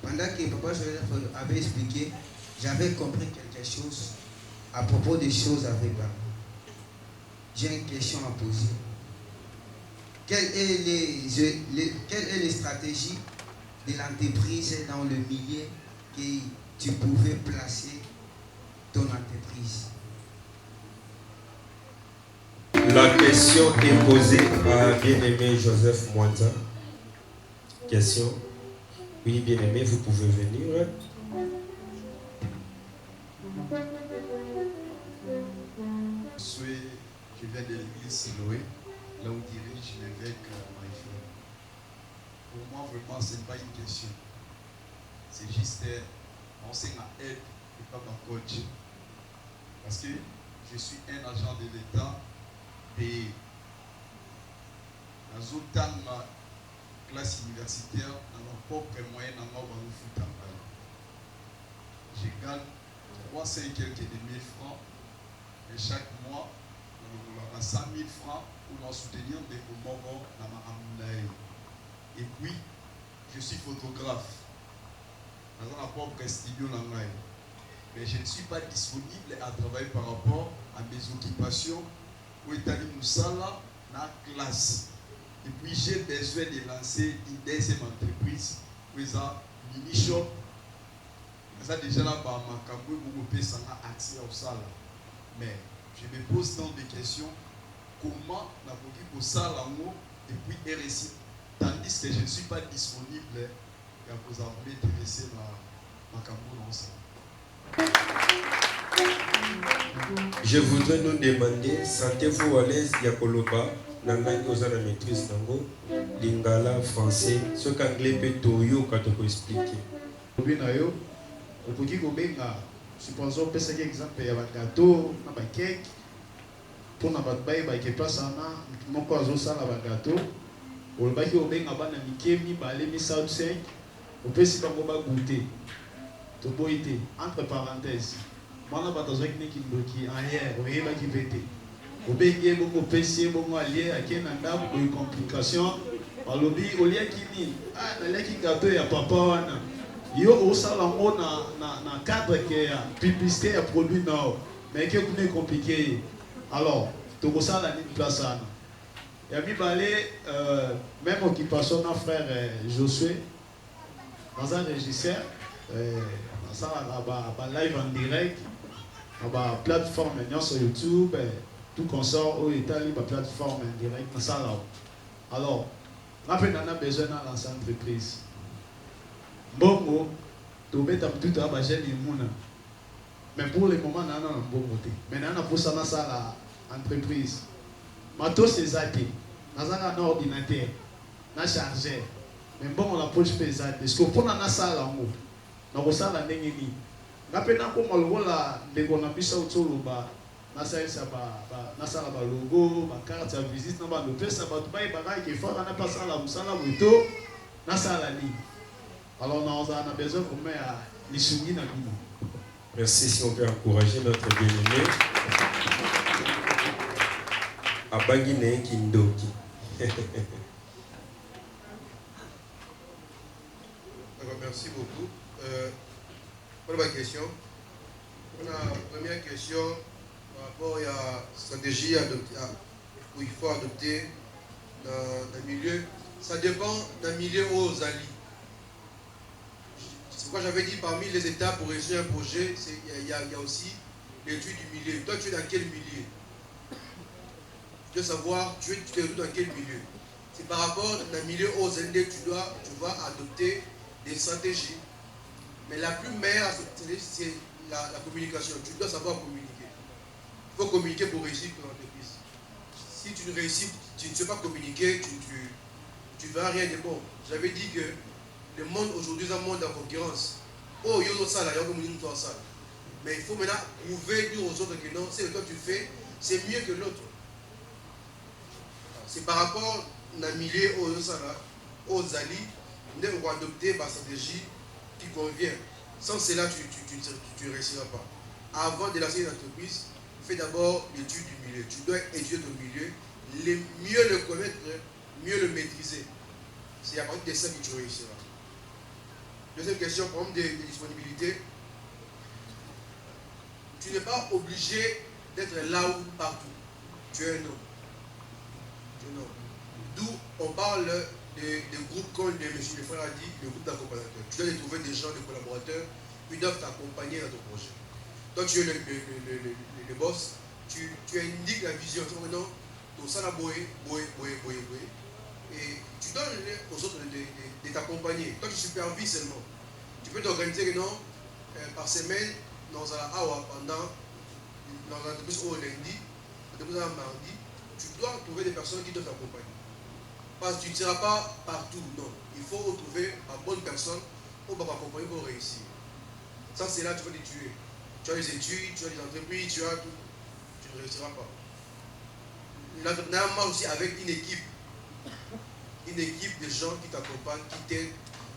pendant que Papa Joseph avait expliqué, j'avais compris quelque chose à propos des choses avec Baba. J'ai une question à poser. Quelle est les stratégies de l'entreprise dans le milieu que tu pouvais placer ton entreprise? La question est posée à bien-aimé Joseph Mwanza. Question. Oui, bien-aimé, vous pouvez venir. Je viens de l'église Siloé, là où dirige l'évêque Maïfé. Pour moi, vraiment, ce n'est pas une question. C'est juste enseigne à aide et pas ma coach. Parce que je suis un agent de l'État payé. Dans une classe universitaire, dans mon propre moyen, dans mon foot. Je gagne 300 et quelques de 1000 francs. Et chaque mois, on a 100 000 francs pour nous soutenir des moments dans ma amnaï. Et puis, je suis photographe dans un propre studio. Mais je ne suis pas disponible à travailler par rapport à mes occupations où est allé Moussala dans la classe. Et puis, j'ai besoin de lancer une deuxième entreprise où il y a un mini-shop. Ça déjà là, ma cambo beaucoup ça a accès au salle. Mais je me pose tant de questions. Comment la police pour ça l'amour et puis RSI, tandis que je ne suis pas disponible et à vous avoir intéressé ma cambo dans ça. Je voudrais nous demander, sentez-vous à l'aise Yakoloba, Nangangi aux la maîtrise Nango, Lingala, français, ce qu'anglais peut toyo quand on peut expliquer. Supposons que c'est un exemple, il y a un gâteau, un cake, pour na batbaye ba ke place ana moko azosala ba gâteau olobaki obenga bana mikemi balemi South 5 opesi bango ba goûter to boite entre parenthèses mwana batazwaki neki ndoki arrière oyebaki pete obengi bongo pesi bongo allié akena ndako de complication balobi oliaki ni naliaki gâteau ya papa wana yo osala ngo na cadre que ya publicité ya produit nao mais que c'est compliqué. Alors, tout ça la une place à nous. Et même occupation de frère Josué, dans un régisseur, dans ça live en direct, dans plateforme sur YouTube, tout consort au Italie, plateforme en direct, dans ça là. Alors, on a besoin de lancer entreprise. Bongo, tu mets tout à bas mais pour le moment, on a un bon côté. Maintenant, pour ça, on a l'entreprise. Matos, c'est zaté. On a un ordinateur, on a chargeur. Mais bon, on a poche pesante. Parce que pour nous, ça là, on a ça là, n'engeni. On a peine à comme on a on a mis ça autour de bas. On a ça là, logo, carte de visite, on a le fait ça, on a bagage qui est fort, on a pas ça là, on a ça là, on a ça là. Alors, on a besoin de mettre les soumis dans le monde. Merci, si on peut encourager notre bien-aimé. Abangine Kindoki. Merci beaucoup. Pour la question, on a la première question par rapport à la stratégie où il faut adopter dans le milieu. Ça dépend d'un milieu aux alliés. C'est pourquoi j'avais dit parmi les étapes pour réussir un projet, il y a aussi l'étude du milieu. Toi, tu es dans quel milieu? Tu dois savoir, tu es dans quel milieu. C'est par rapport à un milieu aux ND, tu vas adopter des stratégies. Mais la plus meilleure stratégie, c'est la communication. Tu dois savoir communiquer. Il faut communiquer pour réussir ton entreprise. Si tu ne réussis, tu ne sais pas communiquer, tu ne verras rien de bon. J'avais dit que le monde aujourd'hui est un monde en concurrence. Oh, il y a ça là, il y a comme ça. Mais il faut maintenant prouver dire aux autres que non, c'est ce que toi tu fais, c'est mieux que l'autre. C'est par rapport à un milieu aux alliés, nous devons adopter ma stratégie qui convient. Sans cela, tu ne réussiras pas. Avant de lancer une entreprise, fais d'abord l'étude du milieu. Tu dois étudier ton milieu, mieux le connaître, mieux le maîtriser. C'est à partir de ça que tu réussiras. Deuxième question, problème des disponibilités. Tu n'es pas obligé d'être là ou partout. Tu es un homme. D'où on parle des groupes, comme le frère a dit, le groupe d'accompagnateurs. Tu dois trouver des gens, des collaborateurs, qui doivent t'accompagner dans ton projet. Toi, tu es le boss, tu indiques la vision. Tu dis maintenant, tout ça, et tu donnes aux autres de t'accompagner. Toi, tu supervises seulement. Tu peux t'organiser que non, par semaine, dans un hour, pendant l'entreprise au lundi, l'entreprise au mardi, tu dois trouver des personnes qui doivent t'accompagner. Parce que tu ne seras pas partout, non. Il faut trouver la bonne personne pour t'accompagner pour réussir. Ça, c'est là que tu vas les tuer. Tu as les études, tu as les entreprises, tu as tout. Tu ne réussiras pas. L'entrepreneuriat aussi avec une équipe de gens qui t'accompagnent, qui t'aident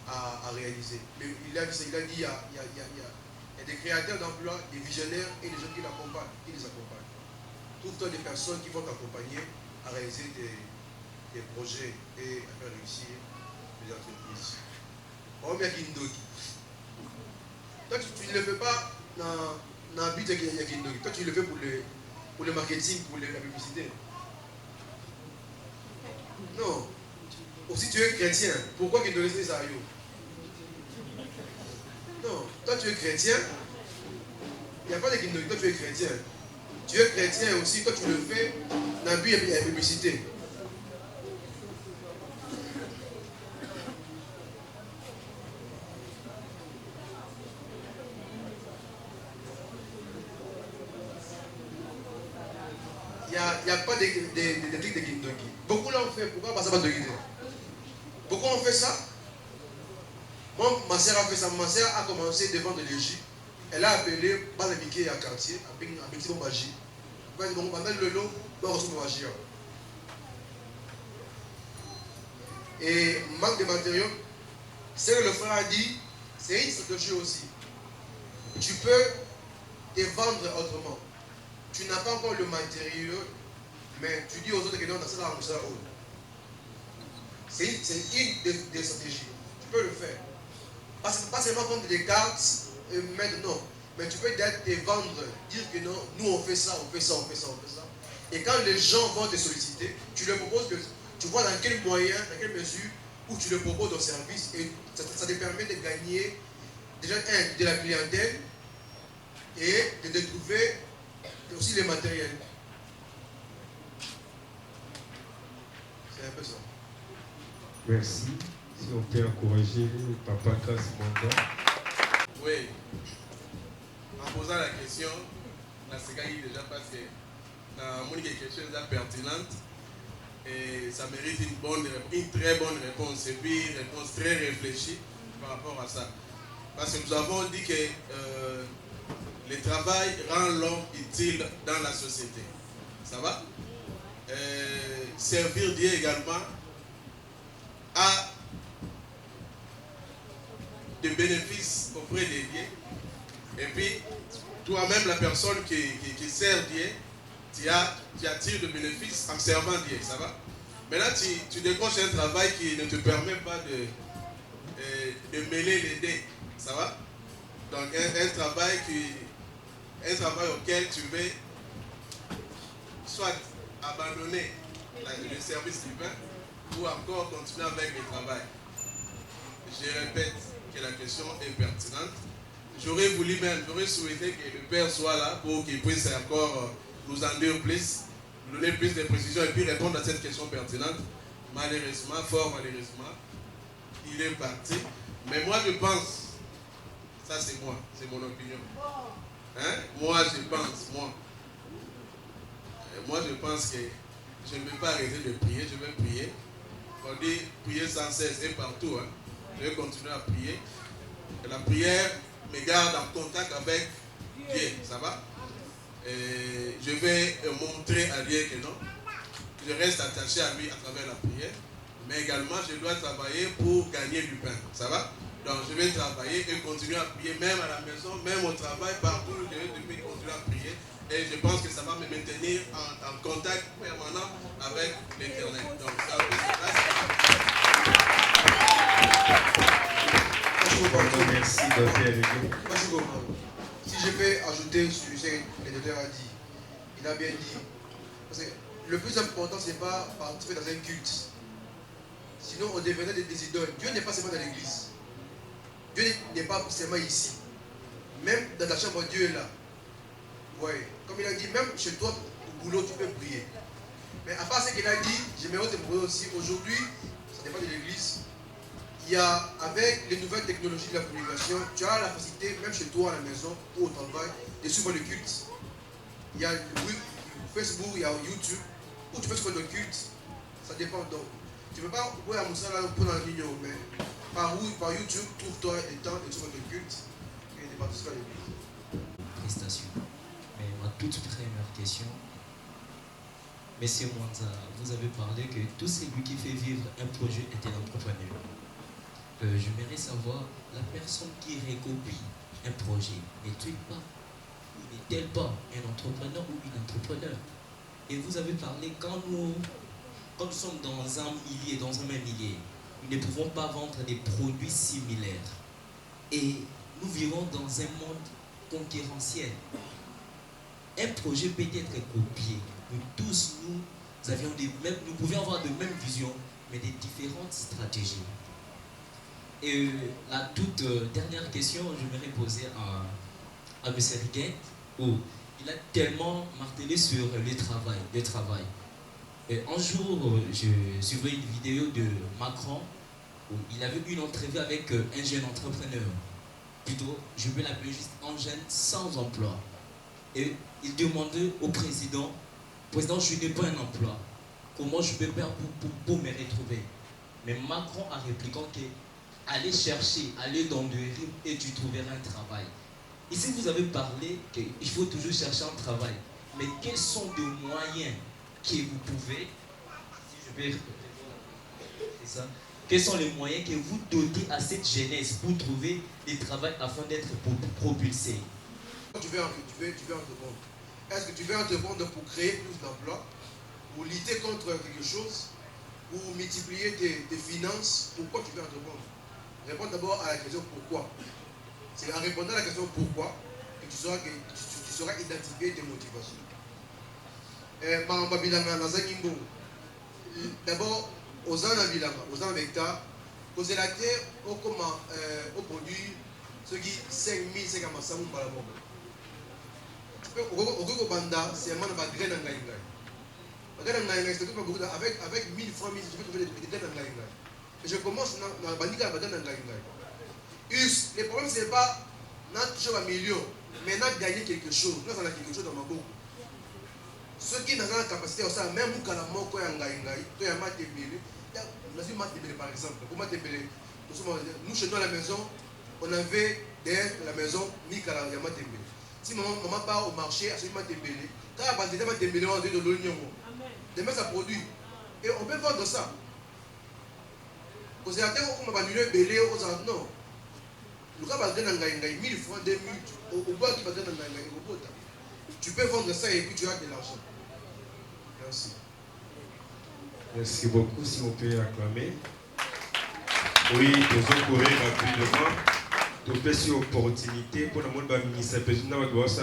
à réaliser. Mais il a dit, il y a des créateurs d'emplois, des visionnaires et des gens qui l'accompagnent, qui les accompagnent. Trouve-toi des personnes qui vont t'accompagner à réaliser des projets et à faire réussir les entreprises. On met Kindoki. Toi, tu ne le fais pas dans le but de Kindoki. Toi, tu le fais pour le marketing, pour la publicité. Non. Aussi, tu es chrétien. Pourquoi Kindoki c'est ça? Non. Toi, tu es chrétien. Il n'y a pas de Kindoki. Toi, tu es chrétien. Tu es chrétien aussi. Toi, tu le fais dans le but de la publicité. Il n'y a pas de trucs de Kindoki. Beaucoup l'ont fait. Pourquoi pas ça va de guider? Beaucoup ont fait ça. Moi, ma soeur a fait ça. Ma soeur a commencé devant de l'Égypte. Elle a appelé Balamike à quartier, à Petit Bombaji. Pendant le lot, on reçoit Bombaji. Et manque de matériaux, c'est que le frère a dit, c'est une stratégie aussi. Tu peux te vendre autrement. Tu n'as pas encore le matériau, mais tu dis aux autres que non, c'est là, c'est là. C'est une des stratégies. Tu peux le faire. Pas seulement vendre des cartes et mettre, non. Mais tu peux te vendre, dire que non, nous on fait ça, on fait ça, on fait ça, on fait ça. Et quand les gens vont te solliciter, tu leur proposes que tu vois dans quel moyen, dans quelle mesure, où tu leur proposes ton service. Et ça te permet de gagner déjà de la clientèle et de trouver aussi les matériels. C'est un peu ça. Merci. Si on peut encourager Papa Kasmanda. Oui. En posant la question, la séquence déjà passée. Mon question est pertinente et ça mérite une très bonne réponse et puis une réponse très réfléchie par rapport à ça. Parce que nous avons dit que le travail rend l'homme utile dans la société. Ça va? Servir Dieu également a des bénéfices auprès des dieux. Et puis, toi-même, la personne qui sert Dieu, tu attires de bénéfices en servant Dieu. Ça va? Maintenant, tu décroches un travail qui ne te permet pas de mêler les dés. Ça va? Donc, un travail auquel tu veux soit abandonner le service divin ou encore continuer avec le travail. Je répète que la question est pertinente. J'aurais souhaité que le Père soit là pour qu'il puisse encore nous en dire plus, nous donner plus de précisions et puis répondre à cette question pertinente. Malheureusement, fort malheureusement, il est parti. Mais moi je pense, ça c'est moi, c'est mon opinion. Hein? Moi je pense que je ne vais pas arrêter de prier, je vais prier. On dit prier sans cesse et partout. Hein? Je vais continuer à prier. Et la prière me garde en contact avec Dieu, ça va? Et je vais montrer à Dieu que non, je reste attaché à lui à travers la prière, mais également je dois travailler pour gagner du pain, ça va? Donc je vais travailler et continuer à prier, même à la maison, même au travail, partout, je vais continuer à prier. Et je pense que ça va me maintenir en contact permanent avec l'Éternel. Donc ça, Merci, docteur. Si je peux ajouter sur ce que le docteur a dit, il a bien dit. Parce que le plus important, ce n'est pas participer dans un culte. Sinon, on devenait des idoles. Dieu n'est pas seulement dans l'église. Dieu n'est pas seulement ici. Même dans ta chambre, Dieu est là. Ouais. Comme il a dit, même chez toi, au boulot, tu peux prier. Mais à part ce qu'il a dit, j'aimerais te prouver aussi, aujourd'hui, ça dépend de l'église, il y a, avec les nouvelles technologies de la communication, tu as la facilité, même chez toi à la maison ou au travail, de suivre le culte. Il y a Facebook, il y a YouTube, où tu peux suivre le culte. Ça dépend donc. Tu ne peux pas voir à Moussa là pour dans la ligne, mais par YouTube, trouve-toi le temps de suivre le culte et de participer à l'église. Prestation. Mais ma toute première question, Monsieur Mwanza, vous avez parlé que tout celui qui fait vivre un projet est un entrepreneur. J'aimerais savoir, la personne qui récopie un projet n'est-elle pas, ou n'est-elle pas un entrepreneur ou une entrepreneur? Et vous avez parlé, quand nous sommes dans un millier, dans un même millier, nous ne pouvons pas vendre des produits similaires. Et nous vivons dans un monde concurrentiel. Un projet peut être copié. Nous tous, nous pouvions avoir de mêmes visions, mais des différentes stratégies. Et la toute dernière question, je vais poser à M. Riguet, où il a tellement martelé sur le travail. Et un jour, je suivais une vidéo de Macron, où il avait une entrevue avec un jeune entrepreneur. Plutôt, je vais l'appeler juste un jeune sans emploi. Et il demandait au président, je n'ai pas un emploi. Comment je peux faire pour me retrouver? Mais Macron a répliqué que allez chercher, allez dans le rythme et tu trouveras un travail. Ici, vous avez parlé qu'il faut toujours chercher un travail. Mais quels sont les moyens que vous pouvez, si je vais, c'est ça, quels sont les moyens que vous donnez à cette jeunesse pour trouver des travail afin d'être propulsé? Tu veux entreprendre. Est-ce que tu veux entreprendre pour créer plus d'emplois, pour lutter contre quelque chose, pour multiplier tes finances? Pourquoi tu veux entreprendre? Réponds d'abord à la question pourquoi. C'est en répondant à la question pourquoi que tu sauras identifier tes motivations. D'abord, aux gens aux Américains, aux électeurs, au produit, ceux qui 5 000, 5 000, 5 000 au Banda, c'est un man de graines en gaïngaï. Avec 1000 francs, je peux trouver des graines en gaïngaï. Et je commence dans la bandique à la graines en gaïngaï. Le problème, ce n'est pas toujours un million, mais gagner quelque chose. Nous avons quelque chose dans ma bouche. Ceux qui n'ont pas la capacité, même si la mort est en gaïngaï, tu as maté belé. Par exemple, nous chez nous à la maison, on avait derrière la maison Mikala Yamatembele. Si maman part au marché, à celui Matembele, quand elle va dire Matembele, on va dire de l'oignon. Demain, ça produit. Et on peut vendre ça. Aux électeurs, on va annuler belé aux autres. Non. Le cas va gagner 1000 francs, 2000, au bois qui va gagner au bout. Tu peux vendre ça et puis tu as de l'argent. Merci. Merci beaucoup, si on peut acclamer. Oui, nous courir rapidement. Nous avons cette opportunité pour le monde ministre président de l'Ouest.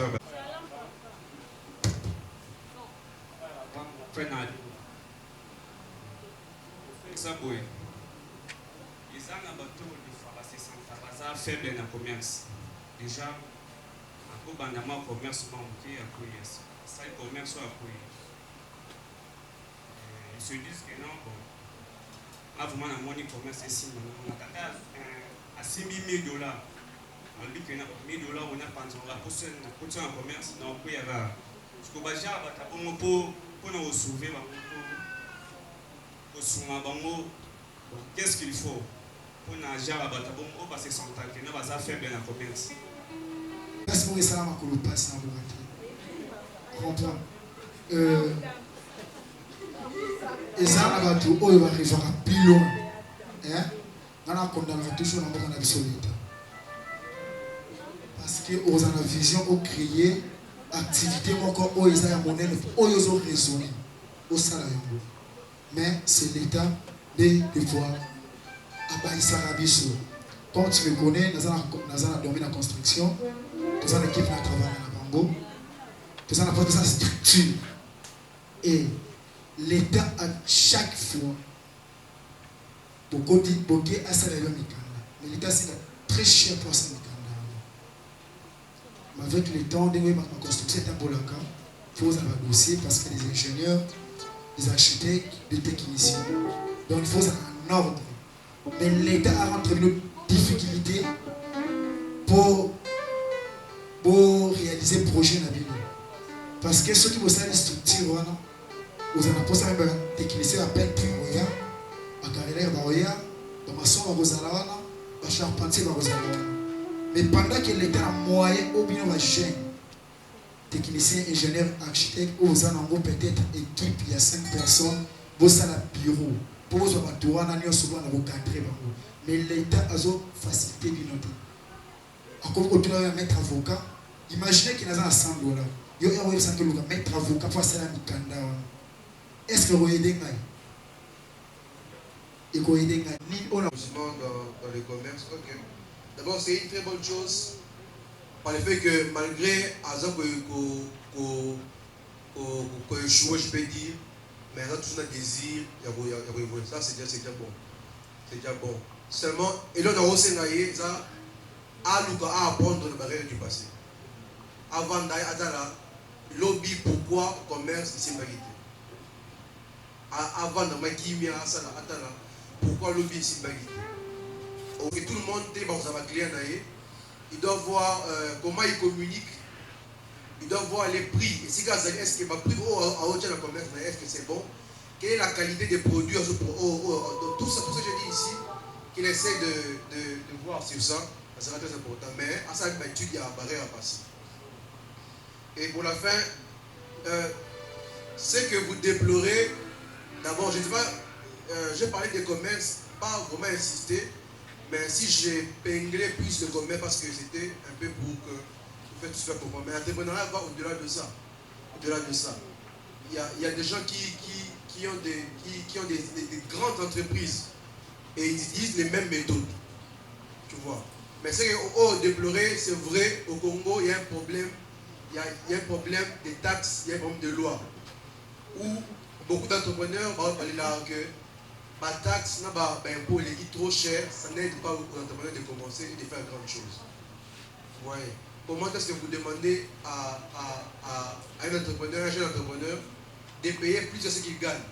Faible dans le commerce. Déjà, dans le commerce, ça le commerce ils se disent que non, bon, là vraiment la monnaie commerce est 6 000. On a à 6 000 $. On dit que 1 000 $, on a pensé la position en commerce, donc il y a parce que déjà, pour nous sauver, qu'est-ce qu'il faut? Pour nous agir à Batabon, on va se sentir que nous allons faire bien le commerce. Parce que ça m'a collé pas ça comprends. Et ça a battu au il va arriver à plus loin. Hein? On a condamné toujours dans la solide. Parce que aux en vision au créer activité encore au ils a monnaie au ils ont raisonné au salaire. Mais c'est l'état de pouvoir abaisser la biso. Comme tu le connais, nous avons un domaine de construction, nous avons une équipe qui travaille à Bango, nous avons une structure. Et l'État, à chaque fois, beaucoup de à ça, mais l'État, c'est très cher pour ça. Mais avec le temps, la construction est un bon cas. Il faut avoir un dossier parce que les ingénieurs, les architectes, les techniciens. Donc il faut un ordre. Mais l'État a rentré une difficulté pour réaliser le projet. Parce que ceux qui vont faire les structures, vous en avez posé un technicien appelle Piroya, à carrière Baroya, dans ma soeur Rosalana, à charpentier Rosalana. Mais pendant que l'État a moyen, au bien va gêner. Technicien, ingénieur, architecte, vous en avez peut-être équipe, il y a 5 personnes, vous avez un bureau. Pour vous avoir tout, mais l'État a facilité l'inaudible. Encore quand tu as un maître avocat, imaginez qu'il a 100 $. Il y a un maître avocat pour faire un mikanda. Est-ce que vous aidez et vous aidez dans le commerce, ok. D'abord, c'est une très bonne chose par le fait que malgré Azan qu'on échoue, je peux dire, mais on a toujours un désir, ça c'est déjà bon. C'est déjà bon. Seulement, et là, on a aussi à apprendre les barrières du passé. Avant d'aller à la lobby, pourquoi commerce ici en réalité. Avant de m'acquérir à ça, pourquoi lobby ici en réalité. Ok, tout le monde il doit voir comment il communique, il doit voir les prix. Et si est-ce que ma prix à haute la commerce, est-ce que c'est bon? Quelle est la qualité des produits? Tout ça que je dis ici, qu'il essaie de voir sur ça, ça sera très important. Mais à ça, il y a un barrière à passer. Et pour la fin, ce que vous déplorez, d'abord, je ne sais pas, j'ai parlé des commerces, pas vraiment insister. Mais si j'ai pénglé plus le commerce parce que c'était un peu pour que vous faites tout ça pour moi. Mais l'entrepreneuriat va au-delà de ça. Au-delà de ça. Il y a des gens qui ont des grandes entreprises et ils utilisent les mêmes méthodes. Tu vois. Mais ce qu'on déplorer, c'est vrai, au Congo, il y a un problème. Il y a un problème des taxes, il y a un problème de loi. Où beaucoup d'entrepreneurs vont parler là que ma taxe, impôt, il est trop cher, ça n'aide pas aux entrepreneurs de commencer et de faire grandes choses. Ouais. Comment est-ce que vous demandez à un entrepreneur, un jeune entrepreneur, de payer plus de ce qu'il gagne?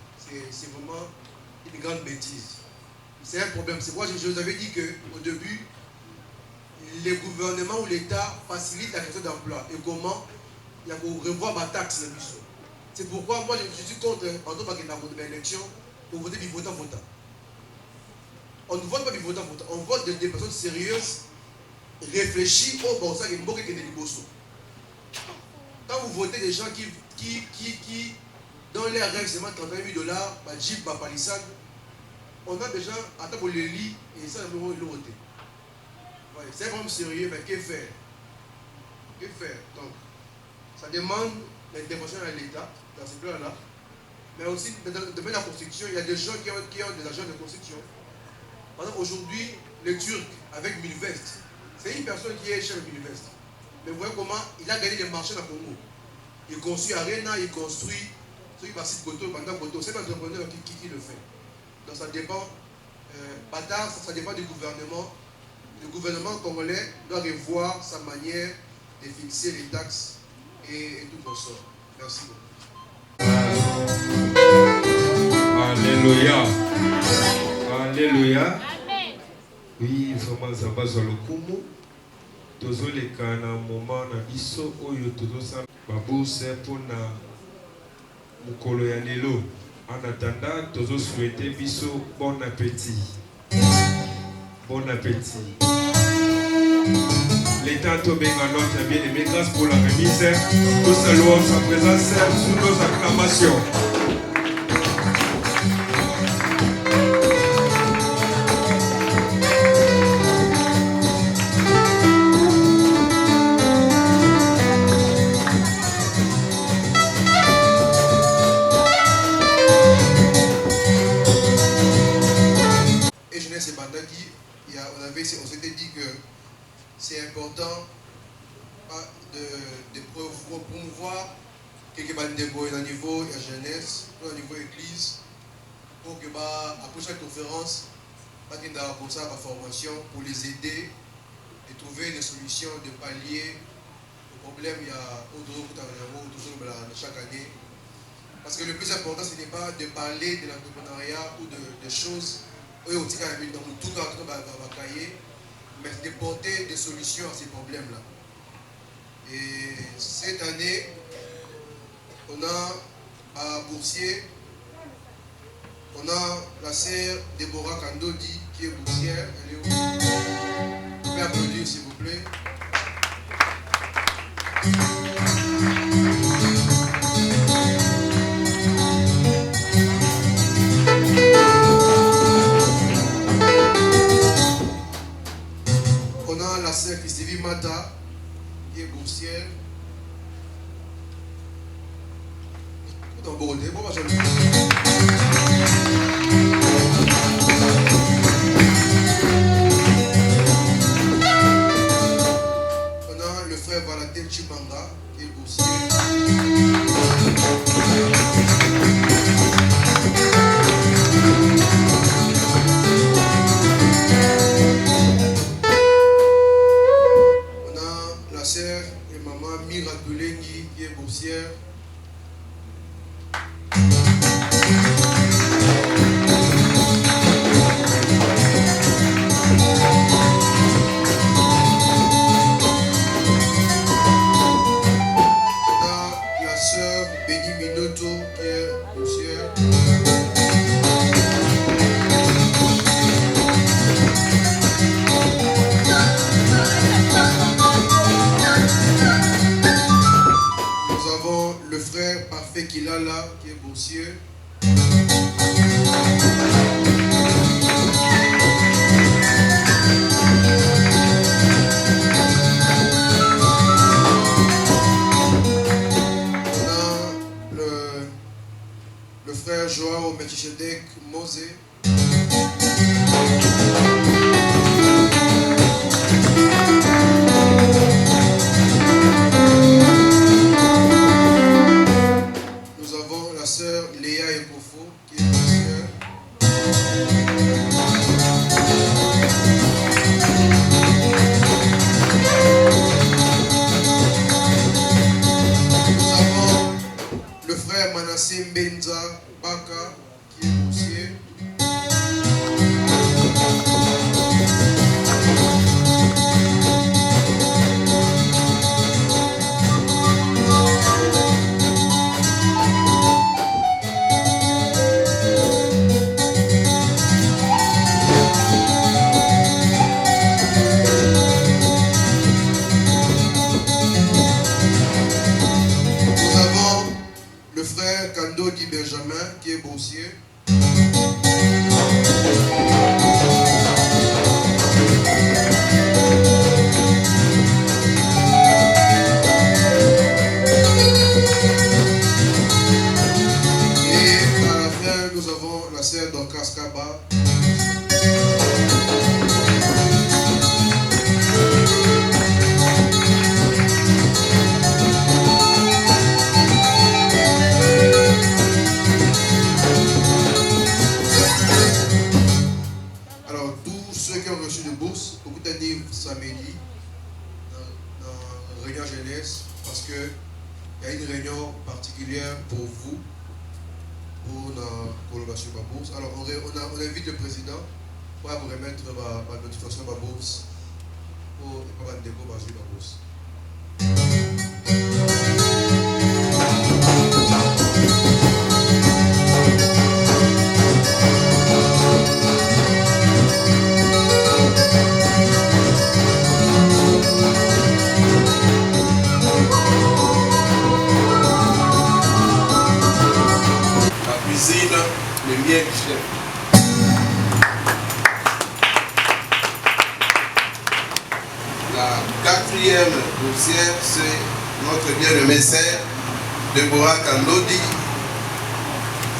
C'est vraiment une grande bêtise. C'est un problème. C'est pourquoi je vous avais dit qu'au début, le gouvernement ou l'État facilite la question d'emploi. Et comment il y a pour revoir ma taxe de mission. C'est pourquoi moi je suis contre, en tant que l'élection, pour voter du votant. On ne vote pas du votant. On vote des personnes sérieuses, réfléchies au bon sens et bon qui est des bossos. Quand vous votez des gens qui dans les règles, c'est 38 $, Jeep, Palissade, on a des gens, attends pour les lits, et ça, ils l'ont voté. Ouais, c'est vraiment sérieux, mais que faire? Que faire? Donc, ça demande l'intervention de l'État dans ce plan-là. Mais aussi, dans le domaine de la construction, il y a des gens qui ont des agents de construction. Par exemple, aujourd'hui, le Turc, avec Milvest, c'est une personne qui est chef de Milvest. Mais vous voyez comment il a gagné des marchés dans le Congo. Il construit Arena, il construit ceux qui passent Koto, pendant Koto. C'est l'entrepreneur qui le fait. Donc ça dépend, ça dépend du gouvernement. Le gouvernement congolais doit revoir sa manière de fixer les taxes et tout consort. Merci beaucoup. Alléluia. Alléluia. Oui, vraiment, ça va sur le kumu. Tozo le kana moment na biso oyo tozo sa babourse pour na mukolo ya lelo. En attendant, tozo souhaiter biso bon appétit. Bon appétit. L'État Tobenga notre bien-aimé, grâce pour la remise. Nous saluons sa présence sous nos acclamations. Et Jeunesse et Bandaki, on avait aussi s'était dit que c'est important de promouvoir quelques bandegos au niveau de la jeunesse, au niveau de l'église, pour que après chaque conférence, pour ça, la formation, pour les aider et trouver des solutions de pallier aux problèmes qu'il y a chaque année. Parce que le plus important, ce n'est pas de parler de l'entrepreneuriat ou de choses, mais de porter des solutions à ces problèmes-là. Et cette année, on a à Boursier, on a la sœur Déborah Kandodi qui est boursière. Elle est où? Vous pouvez applaudir s'il vous plaît. On a la sœur Christine Mata qui est boursière. On a le frère Valentin Chimanga qui est boursier. On a la sœur et maman Mira Toulengi qui est boursière. Kilala qui est boursier. On a le frère Joao Melchisedek Mosé. Sœur Léa Ekofo qui est boursière. Nous avons le frère Manassé Mbenza Baka qui est boursier. Kandodi Benjamin qui est boursier. Et à la fin, nous avons la sœur Dorcas Kaba. Samedi dans réunion jeunesse parce qu'il y a une réunion particulière pour vous pour la colocation de la bourse. Alors on invite le président pour vous remettre la notification de la bourse pour la déco de la bourse. Le miel du chef. La quatrième boursière, c'est notre bien-aimée sœur Déborah Kandodi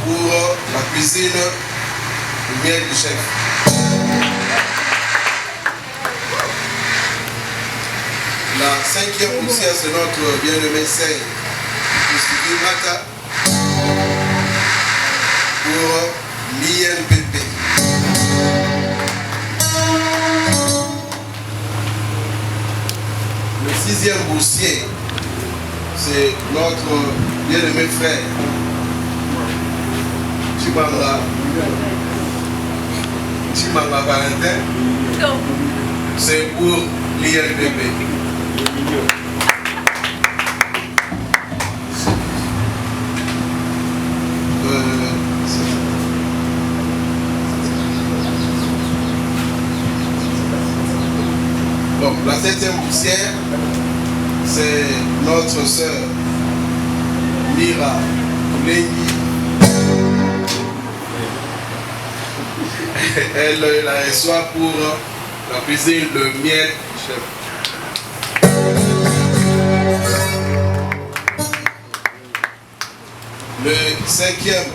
pour la cuisine du miel du chef. La 5e poussière, c'est notre bien-aimé Seigne, Mata, pour l'INPP. Le 6e boursier, c'est notre bien-aimé frère, Chimanga Valentin. C'est pour l'INPP. Bon, la 7e poussière, c'est notre sœur Mira Lengi. Elle la reçoit pour la cuisine de miel chef. Le 5e,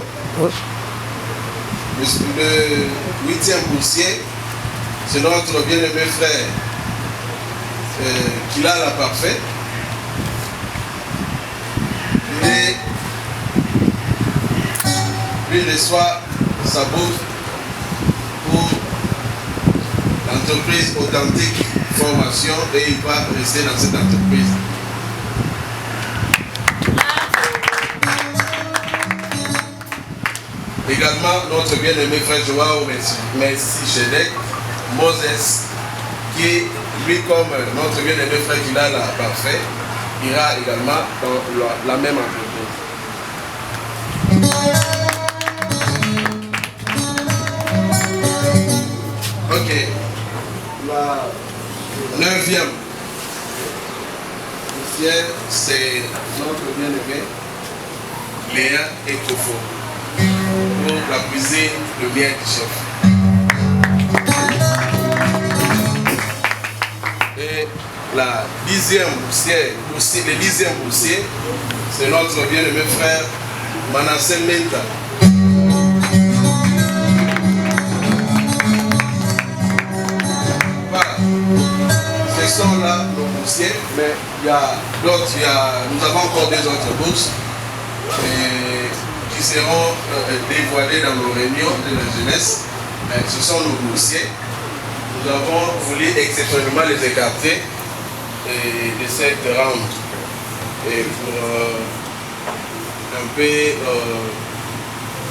le 8e boursier, c'est notre bien-aimé frère qui a la parfaite. Et lui reçoit sa bouffe pour l'entreprise Authentique Formation et il va rester dans cette entreprise. Également, notre bien-aimé frère Joao Melchisedec Moses, qui lui, comme notre bien-aimé frère qui a la parfaite, ira également dans la même entreprise. Ok. La 9e poussière, c'est notre bien-aimé Léa et Kofo pour la cuisine de bien du chef. Et la 10e poussière, le 10e poussier, c'est notre bien-aimé frère Manasseh Menta. Voilà. Ce sont là nos poussiers, mais il y a d'autres, nous avons encore des autres bourses qui seront dévoilées dans nos réunions de la jeunesse. Ce sont nos boursiers. Nous avons voulu exceptionnellement les écarter de cette round et pour un peu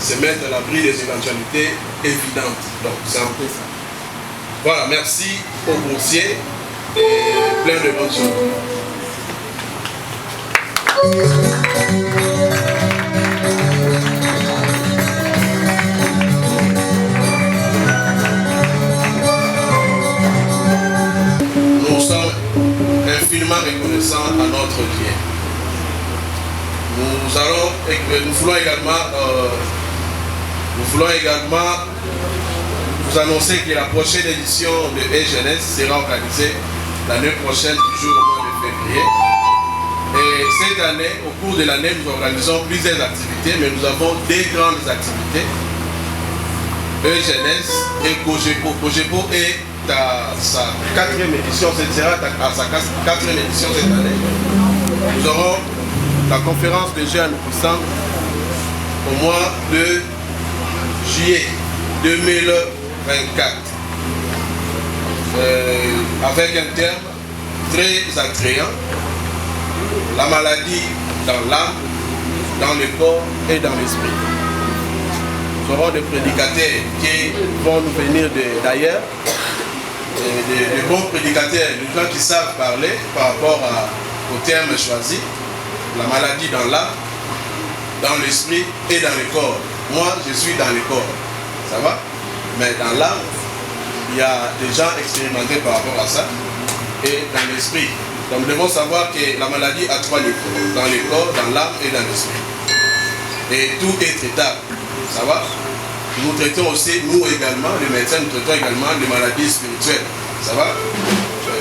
se mettre à l'abri des éventualités évidentes. Donc c'est un peu ça. Voilà, merci aux boursiers et plein de bonnes choses. Nous sommes infiniment reconnaissants à notre Dieu. Nous voulons également vous annoncer que la prochaine édition de E-Jeunesse sera organisée l'année prochaine, toujours au mois de février. Et cette année, au cours de l'année, nous organisons plusieurs activités, mais nous avons des grandes activités. E-Jeunesse et Cogepo. Cogepo est à sa 4e édition, ce sera à sa 4e édition cette année. Nous aurons la conférence de jeunes puissants au mois de juillet 2024 avec un terme très attrayant: la maladie dans l'âme, dans le corps et dans l'esprit. Nous aurons des prédicateurs qui vont nous venir d'ailleurs, des bons prédicateurs, des gens qui savent parler par rapport au terme choisi: la maladie dans l'âme, dans l'esprit et dans le corps. Moi, je suis dans le corps, ça va? Mais dans l'âme, il y a des gens expérimentés par rapport à ça, et dans l'esprit. Donc nous devons savoir que la maladie a 3 niveaux: dans le corps, dans l'âme et dans l'esprit. Et tout est traitable, ça va? Nous traitons aussi, nous également, les médecins, nous traitons également les maladies spirituelles, ça va?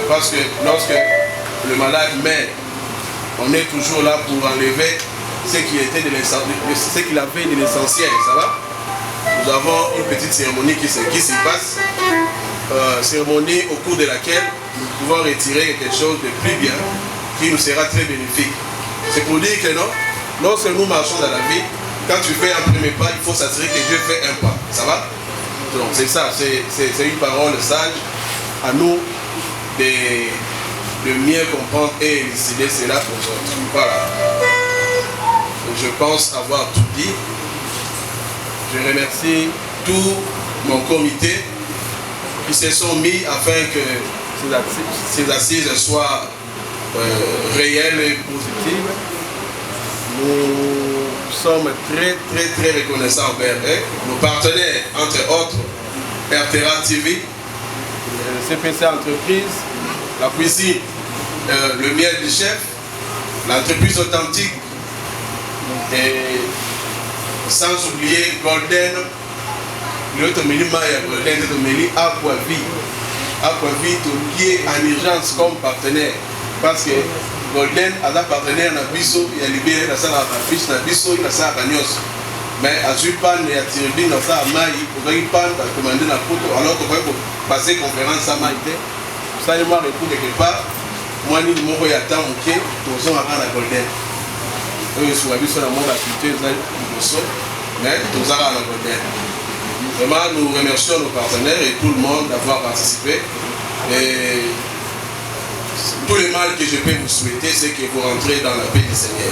Parce que lorsque le malade meurt, on est toujours là pour enlever ce qu'il avait de l'essentiel, ça va? Nous avons une petite cérémonie qui se passe, cérémonie au cours de laquelle nous pouvons retirer quelque chose de plus bien qui nous sera très bénéfique. C'est pour dire que non, lorsque nous marchons dans la vie, quand tu fais un premier pas, il faut s'assurer que Dieu fait un pas. Ça va? Donc c'est ça, c'est une parole sage à nous de mieux comprendre et décider cela pour nous. Voilà. Je pense avoir tout dit. Je remercie tout mon comité qui se sont mis afin que ces assises soient réelles et positives. Nous sommes très reconnaissants envers eux. Nos partenaires, entre autres, RTRA TV, CPC Entreprise, la cuisine, le miel du chef, l'entreprise authentique, et sans oublier Golden, l'autre Maya Golden, Aquavie. Aquavie, tout lié en urgence comme partenaire. Parce que Golden a un partenaire dans Bisso, il a libéré la salle à fiche dans Bisso, il a ça à Bagnos. Mais à Zupan et à Tiribin, dans ça à Maï, il y a pas commandé la photo, alors qu'on va passer conférence à Maïté. Ça y est, moi, je quelque part, moi, je suis à temps, ok, nous sommes à la Golden. Nous sommes à la monde activité, mais nous sommes à la Golden. Vraiment, nous remercions nos partenaires et tout le monde d'avoir participé. Et tout le mal que je peux vous souhaiter, c'est que vous rentrez dans la paix du Seigneur.